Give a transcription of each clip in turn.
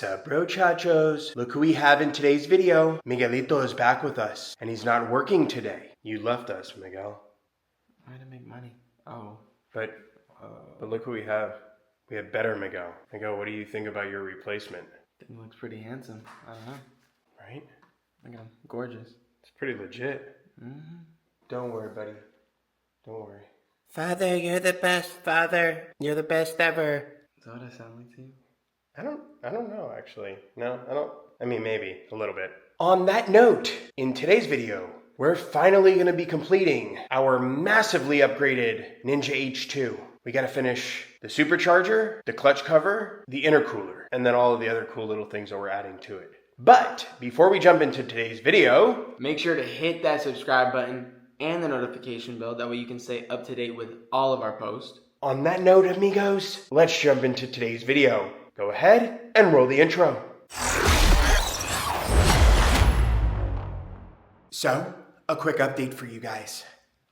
Sup, bro chachos? Look who we have in today's video. Miguelito is back with us, and he's not working today. You left us, Miguel. I had to make money. Oh. But look who we have. We have better Miguel. Miguel, what do you think about your replacement? I think he looks pretty handsome. I don't know. Right? Look at him. Gorgeous. It's pretty legit. Mm-hmm. Don't worry, buddy. Don't worry. Father, you're the best, Father. You're the best ever. Is that what I sound like to you? I don't know, actually. No, I don't. I mean, maybe a little bit. On that note, in today's video, we're finally going to be completing our massively upgraded Ninja H2. We got to finish the supercharger, the clutch cover, the intercooler, and then all of the other cool little things that we're adding to it. But before we jump into today's video, make sure to hit that subscribe button and the notification bell. That way you can stay up to date with all of our posts. On that note, amigos, let's jump into today's video. Go ahead and roll the intro. So, a quick update for you guys.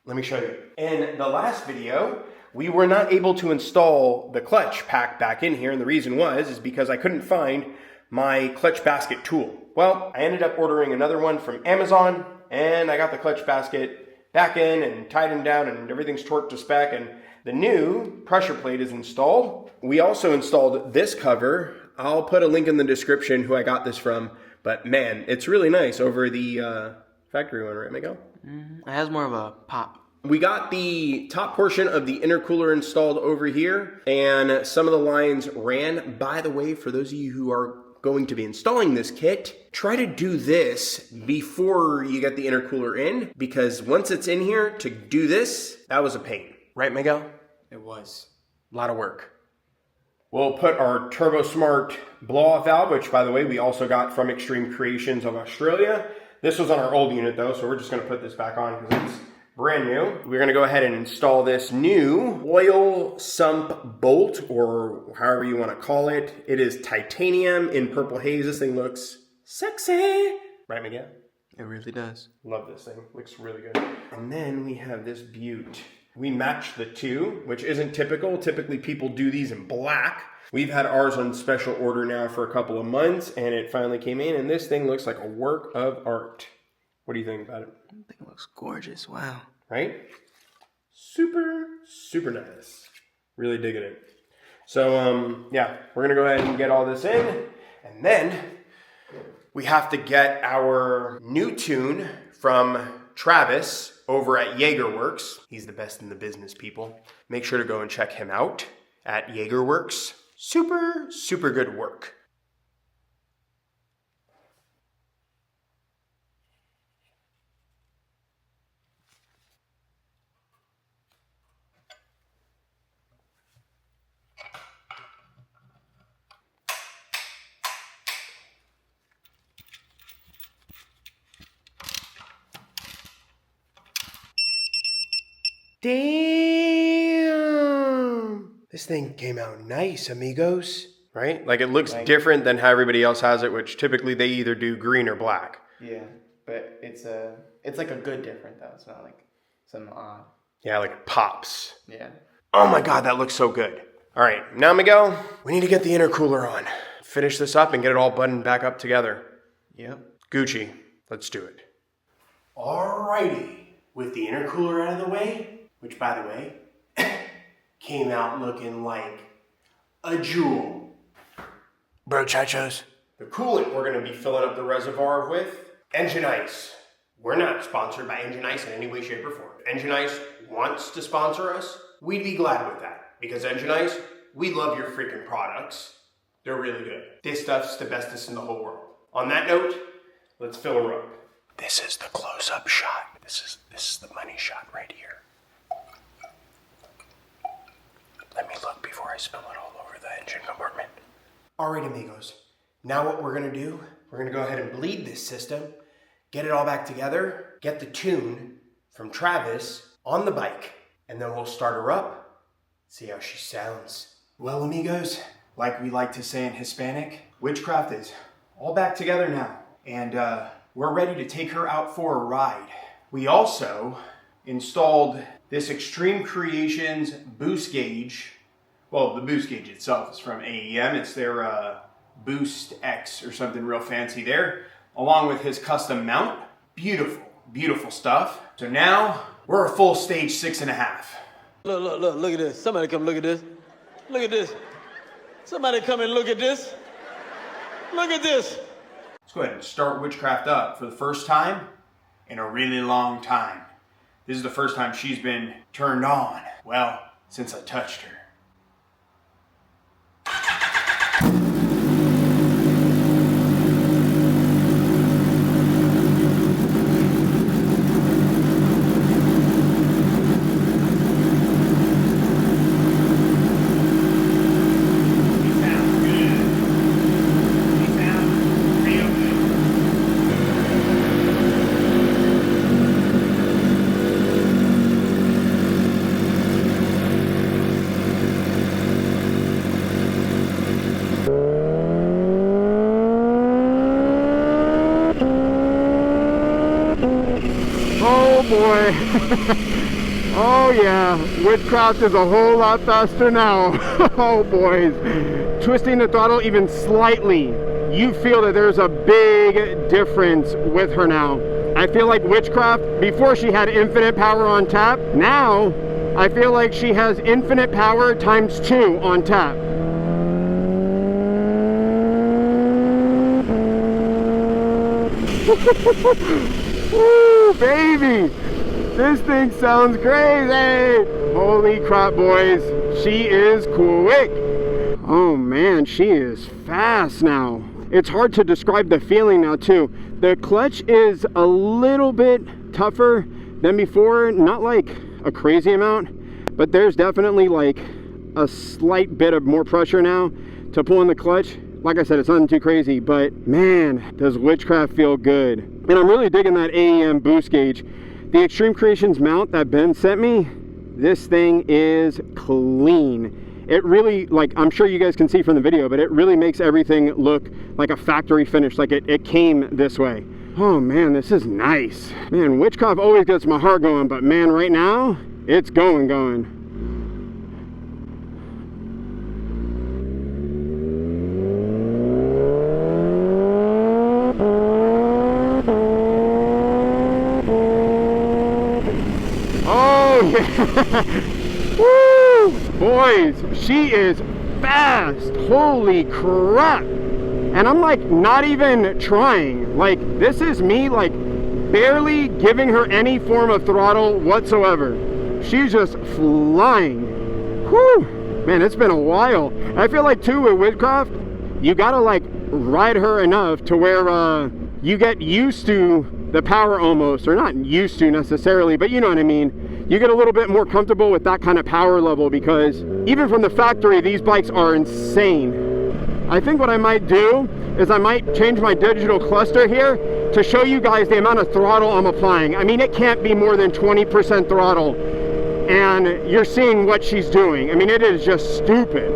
Let me show you. In the last video, we were not able to install the clutch pack back in here, and the reason is because I couldn't find my clutch basket tool. Well, I ended up ordering another one from Amazon, and I got the clutch basket back in and tied them down, and everything's torqued to spec, and the new pressure plate is installed. We also installed this cover. I'll put a link in the description who I got this from, but man, it's really nice over the factory one, right, Miguel? Mm-hmm. It has more of a pop. We got the top portion of the intercooler installed over here, and some of the lines ran. By the way, for those of you who are going to be installing this kit, try to do this before you get the intercooler in, because once it's in here, to do this, that was a pain. Right, Miguel? It was. A lot of work. We'll put our Turbo Smart blow-off valve, which, by the way, we also got from Extreme Creations of Australia. This was on our old unit, though, so we're just going to put this back on because it's brand new. We're going to go ahead and install this new oil sump bolt, or however you want to call it. It is titanium in purple haze. This thing looks sexy. Right, Miguel? It really does. Love this thing. Looks really good. And then we have this beaut. We matched the two, which isn't typical. Typically, people do these in black. We've had ours on special order now for a couple of months, and it finally came in, and this thing looks like a work of art. What do you think about it? I think it looks gorgeous. Wow. Right? Super, super nice. Really digging it. So, yeah, we're going to go ahead and get all this in, and then we have to get our new tune from Travis over at Jaegerworks. He's the best in the business, people. Make sure to go and check him out at Jaegerworks. Super, super good work. Damn! This thing came out nice, amigos. Right? Like, it looks different than how everybody else has it, which typically they either do green or black. Yeah, but it's like a good different, though. It's not like something odd. Yeah, like pops. Yeah. Oh my God, that looks so good. All right, now Miguel, we need to get the intercooler on. Finish this up and get it all buttoned back up together. Yep. Gucci, let's do it. Alrighty, with the intercooler out of the way, which, by the way, came out looking like a jewel. Bro chachos. The coolant we're going to be filling up the reservoir with, Engine Ice. We're not sponsored by Engine Ice in any way, shape, or form. If Engine Ice wants to sponsor us, we'd be glad with that. Because Engine Ice, we love your freaking products. They're really good. This stuff's the bestest in the whole world. On that note, let's fill her up. This is the close-up shot. This is the money shot right here. Let me look before I spill it all over the engine compartment. All right, amigos. Now what we're going to do, we're going to go ahead and bleed this system, get it all back together, get the tune from Travis on the bike, and then we'll start her up, see how she sounds. Well, amigos, like we like to say in Hispanic, witchcraft is all back together now, and we're ready to take her out for a ride. We also installed this Extreme Creations boost gauge. Well, the boost gauge itself is from AEM. It's their Boost X or something real fancy there, along with his custom mount. Beautiful, beautiful stuff. So now we're a full stage 6.5. Look at this. Somebody come look at this. Look at this. Somebody come and look at this. Look at this. Let's go ahead and start Witchcraft up for the first time in a really long time. This is the first time she's been turned on, well, since I touched her. Oh boy. Oh yeah, Witchcraft is a whole lot faster now. Oh boys. Twisting the throttle even slightly, you feel that there's a big difference with her now. I feel like Witchcraft, before she had infinite power on tap, now I feel like she has infinite power times 2 on tap. Woo, baby! This thing sounds crazy! Holy crap, boys. She is quick. Oh man, she is fast now. It's hard to describe the feeling now too. The clutch is a little bit tougher than before. Not like a crazy amount, but there's definitely like a slight bit of more pressure now to pull in the clutch. Like I said, it's nothing too crazy, but man, does Witchcraft feel good. And I'm really digging that AEM boost gauge. The Extreme Creations mount that Ben sent me, this thing is clean. It really, like, I'm sure you guys can see from the video, but it really makes everything look like a factory finish, like it came this way. Oh man, this is nice. Man, Witchcraft always gets my heart going, but man, right now, it's going. Woo! Boys, she is fast. Holy crap. And I'm like not even trying. Like this is me like barely giving her any form of throttle whatsoever. She's just flying. Whew. Man, it's been a while. I feel like too with Witchcraft, you gotta like ride her enough to where you get used to the power almost, or not used to necessarily, but you know what I mean. You get a little bit more comfortable with that kind of power level, because even from the factory, these bikes are insane. I think what I might do is I might change my digital cluster here to show you guys the amount of throttle I'm applying. I mean, it can't be more than 20% throttle, and you're seeing what she's doing. I mean, it is just stupid.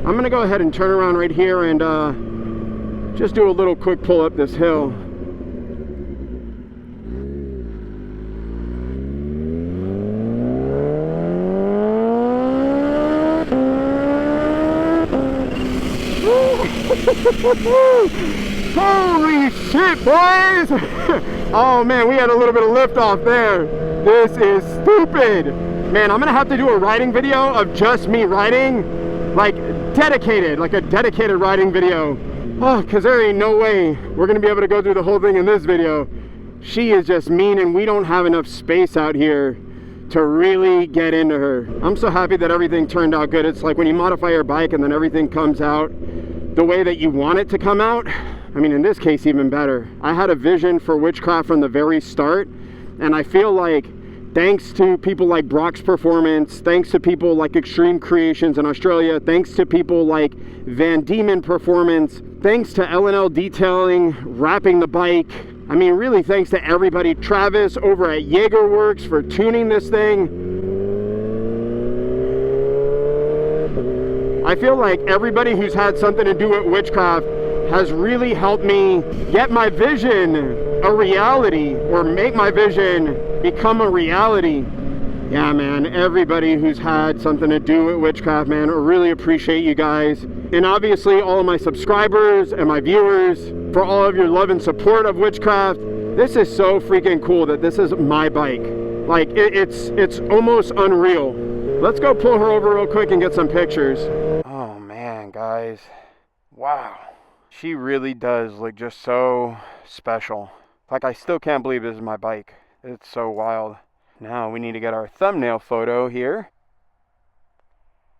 I'm gonna go ahead and turn around right here and just do a little quick pull up this hill. Holy shit, boys! Oh man, we had a little bit of lift off there. This is stupid. Man, I'm gonna have to do a riding video of just me riding, like dedicated, like a dedicated riding video. Oh, cause there ain't no way we're gonna be able to go through the whole thing in this video. She is just mean, and we don't have enough space out here to really get into her. I'm so happy that everything turned out good. It's like when you modify your bike and then everything comes out the way that you want it to come out. I mean, in this case, even better. I had a vision for Witchcraft from the very start, and I feel like thanks to people like Brock's Performance, thanks to people like Extreme Creations in Australia, thanks to people like Van Diemen Performance, thanks to L&L Detailing, wrapping the bike. I mean, really thanks to everybody. Travis over at Jaegerworks for tuning this thing. I feel like everybody who's had something to do with Witchcraft has really helped me get my vision a reality, or make my vision become a reality. Yeah, man, everybody who's had something to do with witchcraft, man, I really appreciate you guys. And obviously all of my subscribers and my viewers for all of your love and support of witchcraft. This is so freaking cool that this is my bike. Like, it's almost unreal. Let's go pull her over real quick and get some pictures. Oh man, guys. Wow. She really does look just so special. Like, I still can't believe this is my bike. It's so wild. Now we need to get our thumbnail photo here.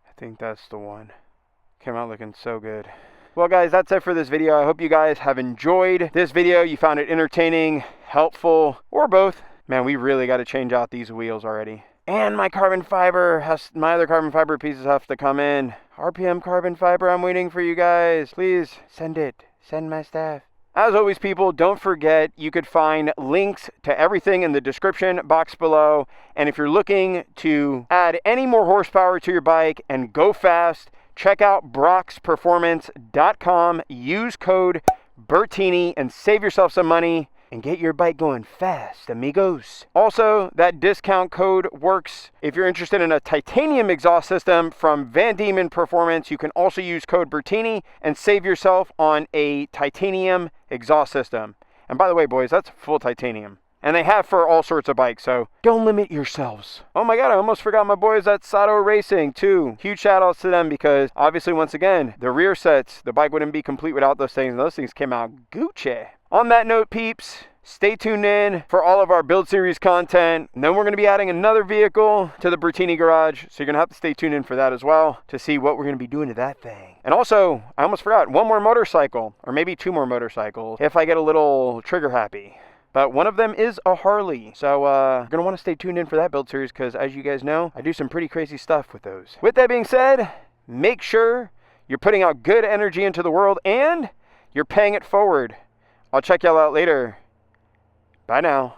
I think that's the one. Came out looking so good. Well guys, that's it for this video. I hope you guys have enjoyed this video. You found it entertaining, helpful, or both. Man, we really got to change out these wheels already. And my other carbon fiber pieces have to come in. RPM carbon fiber, I'm waiting for you guys. Please send it. Send my stuff. As always, people, don't forget you could find links to everything in the description box below. And if you're looking to add any more horsepower to your bike and go fast, check out brocksperformance.com. Use code Bertini and save yourself some money and get your bike going fast, amigos. Also, that discount code works if you're interested in a titanium exhaust system from Van Diemen Performance. You can also use code Bertini and save yourself on a titanium exhaust system. And by the way, boys, that's full titanium. And they have for all sorts of bikes, so don't limit yourselves. Oh my God, I almost forgot my boys at Sato Racing too. Huge shout outs to them because obviously, once again, the rear sets, the bike wouldn't be complete without those things. And those things came out Gucci. On that note, peeps, stay tuned in for all of our build series content. And then we're going to be adding another vehicle to the Bertini garage. So you're going to have to stay tuned in for that as well to see what we're going to be doing to that thing. And also, I almost forgot, one more motorcycle, or maybe two more motorcycles if I get a little trigger happy. But one of them is a Harley. So you're going to want to stay tuned in for that build series because, as you guys know, I do some pretty crazy stuff with those. With that being said, make sure you're putting out good energy into the world and you're paying it forward. I'll check y'all out later. Bye now.